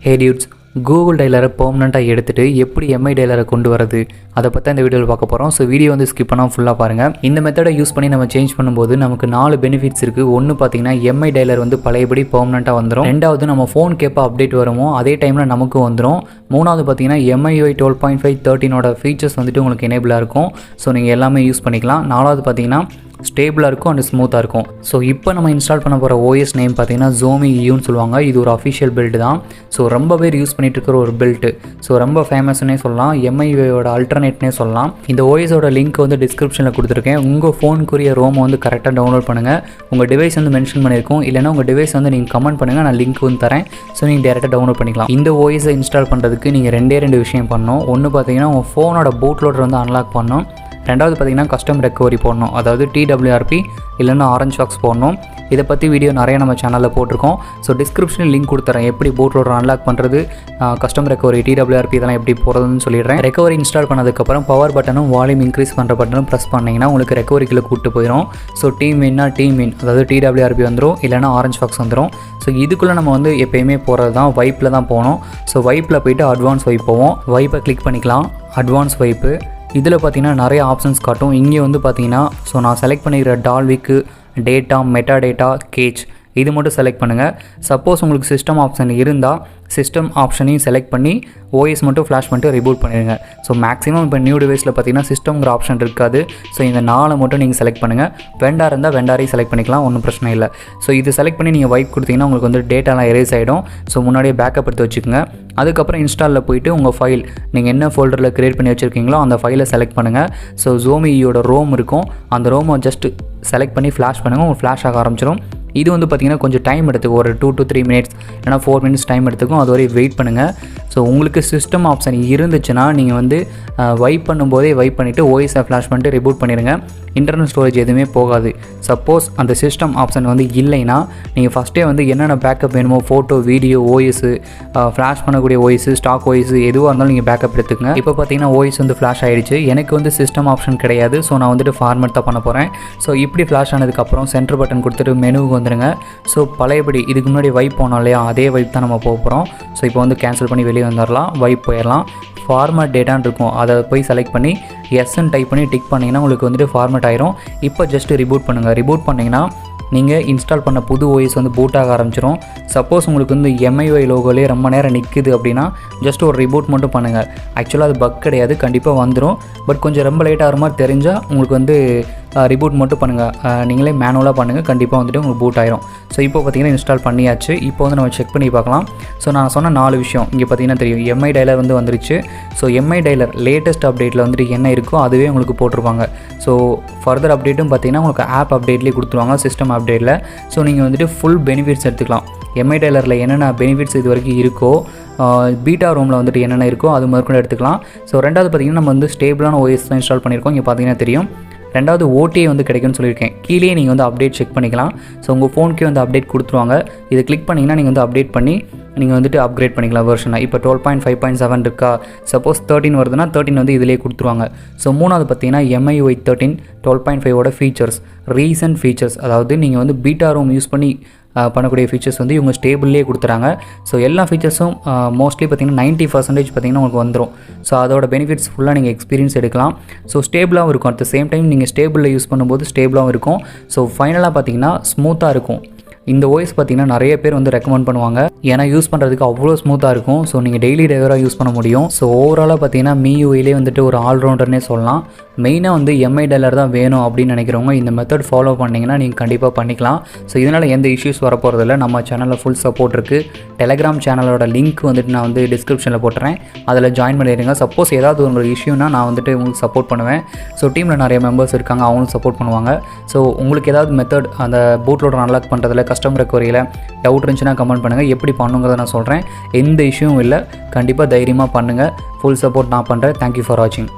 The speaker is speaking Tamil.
Hey dudes, Google Dialer பெர்மனெண்ட்டாக எடுத்துகிட்டு எப்படி எம்ஐ டயலரை கொண்டு வரது அதை பற்றி இந்த வீடியோவில் பார்க்க போகிறோம். ஸோ வீடியோ வந்து ஸ்கிப் பண்ணால் ஃபுல்லாக பாருங்கள். இந்த மெத்தடை யூஸ் பண்ணி நம்ம சேஞ்ச் பண்ணும்போது நமக்கு 4 பெனிஃபிட்ஸ் இருக்குது. ஒன்று பார்த்தீங்கன்னா எம்ஐ டயலர் வந்து பழையபடி பெர்மனெண்ட்டாக வந்துடும். ரெண்டாவது நம்ம ஃபோன் கேப்போ அப்டேட் வருமோ அதே டைமில் நமக்கு வந்துடும். மூணாவது பார்த்தீங்கன்னா MIUI 12.5 13 ஃபீச்சர்ஸ் வந்துட்டு உங்களுக்கு எனேபிளாக இருக்கும். ஸோ நீங்கள் எல்லாமே யூஸ் பண்ணிக்கலாம். நாலாவது பார்த்தீங்கன்னா ஸ்டேபிளாக இருக்கும் அண்ட் ஸ்மூத்தாக இருக்கும். ஸோ இப்போ நம்ம இன்ஸ்டால் பண்ண போகிற OS நேம் பார்த்தீங்கன்னா XIAOMI Uன்னு சொல்லுவாங்க. இது ஒரு அஃபிஷியல் பில்டு தான். ஸோ ரொம்ப பேர் யூஸ் பண்ணிட்டு இருக்கிற ஒரு பில்டு. ஸோ ரொம்ப ஃபேமஸ்னே சொல்லலாம், MIUIயோட அல்டர்னேட்னே சொல்லலாம். இந்த OSோட லிங்க் வந்து டிஸ்கிரிப்ஷனில் கொடுத்துருக்கேன். உங்கள் ஃபோனுக்குரிய ரோமை வந்து கரெக்டாக டவுன்லோட் பண்ணுங்கள். உங்கள் டிவைஸ் வந்து மென்ஷன் பண்ணியிருக்கோம், இல்லைனா உங்கள் டிவைஸ் வந்து நீங்கள் கமெண்ட் பண்ணுங்கள், நான் லிங்க் வந்து தரேன். ஸோ நீங்கள் டேரெக்டாக டவுன்லோட் பண்ணிக்கலாம். இந்த OSஐ இன்ஸ்டால் பண்ணுறதுக்கு நீங்கள் ரெண்டு விஷயம் பண்ணணும். ஒன்று பார்த்தீங்கன்னா உங்கள் ஃபோனோட பூட் லோடர் வந்து அன்லாக் பண்ணணும். ரெண்டாவது பார்த்தீங்கன்னா கஸ்டம் ரெக்கவரி போடணும், அதாவது TWRP இல்லைன்னா ஆரஞ்ச் பாக்ஸ் போடணும். இதை பற்றி வீடியோ நிறைய நம்ம சேனலில் போட்டிருக்கோம். ஸோ டிஸ்கிரிப்ஷனில் லிங்க் கொடுத்துறேன், எப்படி பூட் லோடர் அன்லாக் பண்ணுறது, கஸ்டம் ரெக்கவரி, TWRP இதெல்லாம் எப்படி போகிறதுன்னு சொல்லிடுறேன். ரெக்கவரி இன்ஸ்டால் பண்ணதுக்கப்புறம் பவர் பட்டனும் வால்யூம் இன்க்ரீஸ் பண்ணுற பட்டனும் ப்ரெஸ் பண்ணிங்கன்னா உங்களுக்கு ரெக்கவரிக்குள்ளே கூப்பிட்டு போயிடும். ஸோ டீம் இன்னா அதாவது TWRP வந்துடும், இல்லைனா ஆரஞ்ச் பாக்ஸ் வந்துடும். ஸோ இதுக்குள்ளே நம்ம வந்து எப்போயுமே போகிறது தான் வைப்பில் தான் போகணும். ஸோ வைப்பில் போய்ட்டு அட்வான்ஸ் வைப் போவோம். வைப்பை கிளிக் பண்ணிக்கலாம். அட்வான்ஸ் வைப்பு இதில் பார்த்தீங்கன்னா நிறைய ஆப்ஷன்ஸ் காட்டும். இங்கே வந்து பார்த்தீங்கன்னா நான் செலக்ட் பண்ணிக்கிற டால்விக்கு டேட்டா, மெட்டா டேட்டா, கேச் இது மட்டும் செலக்ட் பண்ணுங்கள். சப்போஸ் உங்களுக்கு சிஸ்டம் ஆப்ஷன் இருந்தால் சிஸ்டம் ஆப்ஷனையும் செலக்ட் பண்ணி OS மட்டும் ஃப்ளாஷ் பண்ணிட்டு ரிபூட் பண்ணிடுங்க. ஸோ மேக்ஸிமம் இப்போ நியூ டிவைஸில் பார்த்தீங்கன்னா சிஸ்டம்ங்கிற ஆப்ஷன் இருக்காது. ஸோ இந்த 4 மட்டும் நீங்கள் செலக்ட் பண்ணுங்கள். வெண்டார் இருந்தால் வெண்டாரையும் செலக்ட் பண்ணிக்கலாம், ஒன்றும் பிரச்சனை இல்லை. ஸோ இது செலக்ட் பண்ணி நீங்கள் வைப் கொடுத்தீங்கன்னா உங்களுக்கு வந்து டேட்டாலாம் எரேஸ் ஆகிடும். ஸோ முன்னாடியே பேக்கப் எடுத்து வச்சுக்கோங்க. அதுக்கப்புறம் இன்ஸ்டாலில் போய்ட்டு உங்கள் ஃபைல் நீங்கள் என்ன ஃபோல்டரில் க்ரியேட் பண்ணி வச்சுருக்கீங்களோ அந்த ஃபைலை செலக்ட் பண்ணுங்கள். ஸோ XIAOMIயோட ரோம் இருக்கும், அந்த ரோமை ஜஸ்ட்டு செலக்ட் பண்ணி ஃப்ளாஷ் பண்ணுங்கள், உங்களுக்கு ஃப்ளாஷ் ஆக ஆரம்பிச்சிடும். இது வந்து பார்த்திங்கன்னா கொஞ்சம் டைம் எடுத்துக்கும், ஒரு 2 to 3 minutes இல்லைனா 4 minutes டைம் எடுத்துக்கும். அது வரையும் வெயிட் பண்ணுங்கள். ஸோ உங்களுக்கு சிஸ்டம் ஆப்ஷன் இருந்துச்சுன்னா நீங்கள் வந்து வைப் பண்ணும்போதே வைப் பண்ணிவிட்டு OSஐ ஃப்ளாஷ் பண்ணிட்டு ரிபூட் பண்ணிடுங்க. இன்டர்னல் ஸ்டோரேஜ் எதுவுமே போகாது. சப்போஸ் அந்த சிஸ்டம் ஆப்ஷன் வந்து இல்லைன்னா நீங்கள் ஃபஸ்ட்டே வந்து என்னென்ன பேக்கப் வேணுமோ, ஃபோட்டோ, வீடியோ, OS, ஃப்ளாஷ் பண்ணக்கூடிய OS, ஸ்டாக் OS எதுவாக இருந்தாலும் நீங்கள் பேக்கப் எடுத்துக்கங்க. இப்போ பார்த்தீங்கன்னா OS வந்து ஃப்ளாஷ் ஆகிடுச்சு. எனக்கு வந்து சிஸ்டம் ஆப்ஷன் கிடையாது. ஸோ நான் வந்துட்டு ஃபார்மேட் தான் பண்ண போகிறேன். ஸோ இப்படி ஃப்ளாஷ் ஆனதுக்கப்புறம் சென்டர் பட்டன் கொடுத்துட்டு மெனுவுக்கு வந்துடுங்க. ஸோ பழையபடி இதுக்கு முன்னாடி வைப் போனோம் இல்லையா, அதே வைப் தான் நம்ம போக போகிறோம். ஸோ இப்போ வந்து கேன்சல் பண்ணி வெளியே வந்துடலாம், வைப் போயிடலாம். ஃபார்மேட் டேட்டான்னு இருக்கும், அதை போய் செலக்ட் பண்ணி எஸ்ன்னு டைப் பண்ணி டிக் பண்ணிங்கன்னா உங்களுக்கு வந்துட்டு ஃபார்மேட் ஆயிரும். இப்போ ஜஸ்ட்டு ரிபூட் பண்ணுங்கள். ரிபூட் பண்ணிங்கன்னா நீங்கள் இன்ஸ்டால் பண்ண புது OS வந்து பூட் ஆக ஆரம்பிச்சிடும். சப்போஸ் உங்களுக்கு வந்து MIUI லோகோலே ரொம்ப நேரம் நிற்குது அப்படின்னா ஜஸ்ட் ஒரு ரிபூட் மட்டும் பண்ணுங்கள். ஆக்சுவலாக அது பக் கிடையாது, கண்டிப்பாக வந்துடும். பட் கொஞ்சம் ரொம்ப லேட் ஆகிற மாதிரி தெரிஞ்சால் உங்களுக்கு வந்து ரிபூட் மட்டும் பண்ணுங்கள். நீங்களே மேனுவலாக பண்ணுங்கள், கண்டிப்பாக வந்துட்டு உங்களுக்கு பூட் ஆயிரும். ஸோ இப்போ பார்த்தீங்கன்னா இன்ஸ்டால் பண்ணியாச்சு. இப்போ வந்து நம்ம செக் பண்ணி பார்க்கலாம். ஸோ நான் சொன்ன 4 விஷயம் இங்கே பார்த்தீங்கன்னா தெரியும். MI டயலர் வந்து வந்துருச்சு. ஸோ MI டயலர் லேட்டஸ்ட் அப்டேட்டில் வந்துட்டு என்ன இருக்கோ அதுவே உங்களுக்கு போட்டிருப்பாங்க. ஸோ ஃபர்தர் அப்டேட்டும் பார்த்தீங்கன்னா உங்களுக்கு ஆப் அப்டேட்லேயே கொடுத்துருவாங்க, சிஸ்டம் அப்டேட்டில். ஸோ நீங்கள் வந்துட்டு ஃபுல் பெனிஃபிட்ஸ் எடுத்துக்கலாம். MI டயலரில் என்னென்ன பெனிஃபிட்ஸ் இது வரைக்கும் இருக்கோ, பீட்டா ரூமில் வந்துட்டு என்னென்ன இருக்கோ அது முதற்கொண்டு எடுத்துக்கலாம். ஸோ ரெண்டாவது பார்த்தீங்கன்னா நம்ம வந்து ஸ்டேபிளான OS தான் இன்ஸ்டால் பண்ணியிருக்கோம், இங்கே பார்த்தீங்கன்னா தெரியும். ரெண்டாவது OTA வந்து கிடைக்கும்னு சொல்லியிருக்கேன். கீழே நீங்கள் வந்து அப்டேட் செக் பண்ணிக்கலாம். ஸோ உங்கள் ஃபோனுக்கே வந்து அப்டேட் கொடுத்துருவாங்க. இதை கிளிக் பண்ணிங்கன்னா நீங்கள் வந்து அப்டேட் பண்ணி நீங்கள் வந்துட்டு அப்கிரேட் பண்ணிக்கலாம் வெர்ஷனாக. இப்போ 12.5.7 இருக்கா, சப்போஸ் 13 வருதுன்னா 13 வந்து இதிலே கொடுத்துருவாங்க. ஸோ மூணாவது பார்த்தீங்கன்னா MIUI 13 12.5ஓட ஃபீச்சர்ஸ், ரீசன்ட் ஃபீச்சர்ஸ், அதாவது நீங்கள் வந்து பீட்டா ரூம் யூஸ் பண்ணி பண்ணக்கூடிய ஃபீச்சர்ஸ் வந்து இவங்க ஸ்டேபிள்லேயே கொடுத்துறாங்க. ஸோ எல்லா ஃபீச்சர்ஸும் மோஸ்ட்லி பார்த்திங்கன்னா 90% பார்த்திங்கன்னா உங்களுக்கு வந்துடும். ஸோ அதோட பெனிஃபிட்ஸ் ஃபுல்லாக நீங்கள் எக்ஸ்பீரியன்ஸ் எடுக்கலாம். ஸோ ஸ்டேபிளாகவும் இருக்கும். அட் த சேம் டைம் நீங்கள் ஸ்டேபிளில் யூஸ் பண்ணும்போது ஸ்டேபிளாகவும் இருக்கும். ஸோ ஃபைனலாக பார்த்திங்கன்னா ஸ்மூத்தாக இருக்கும். இந்த OS பார்த்திங்கன்னா நிறைய பேர் வந்து ரெக்கமெண்ட் பண்ணுவாங்க, ஏன்னா யூஸ் பண்ணுறதுக்கு அவ்வளோ ஸ்மூத்தாக இருக்கும். ஸோ நீங்கள் டெய்லி ரெகுலராக யூஸ் பண்ண முடியும். ஸோ ஓவராலாக பார்த்தீங்கன்னா மியூஐலே வந்துட்டு ஒரு ஆல்ரவுண்டர்னே சொல்லலாம். மெயினாக வந்து MI டயலர் தான் வேணும் அப்படின்னு நினைக்கிறவங்க இந்த மெத்தட் ஃபாலோ பண்ணிங்கன்னா நீங்கள் கண்டிப்பாக பண்ணிக்கலாம். ஸோ இதனால் எந்த இஷ்யூஸ் வரப்போகிறதில்ல. நம்ம சேனலில் ஃபுல் சப்போர்ட் இருக்குது. டெலகிராம் சேனலோட லிங்க் வந்துட்டு நான் வந்து டிஸ்கிரிப்ஷனில் போட்டுறேன், அதில் ஜாயின் பண்ணிடுங்க. சப்போஸ் ஏதாவது உங்களுக்கு இஷ்யூனா நான் வந்துட்டு உங்களுக்கு சப்போர்ட் பண்ணுவேன். ஸோ டீமில் நிறைய மெம்பர்ஸ் இருக்காங்க, அவங்களும் சப்போர்ட் பண்ணுவாங்க. ஸோ உங்களுக்கு ஏதாவது மெத்தட் அந்த பூட் லோடர் அன்லாக் பண்ணுறதுல, கஸ்டம் ரெக்கவரியில் டவுட் இருந்துச்சுன்னா கமெண்ட் பண்ணுங்கள். எப்படி பண்ணுங்கிறத நான் சொல்கிறேன். எந்த இஷ்யூவும் இல்லை, கண்டிப்பாக தைரியமாக பண்ணுங்கள். ஃபுல் சப்போர்ட் நான் பண்ணுறேன். தேங்க்யூ ஃபார் வாட்சிங்.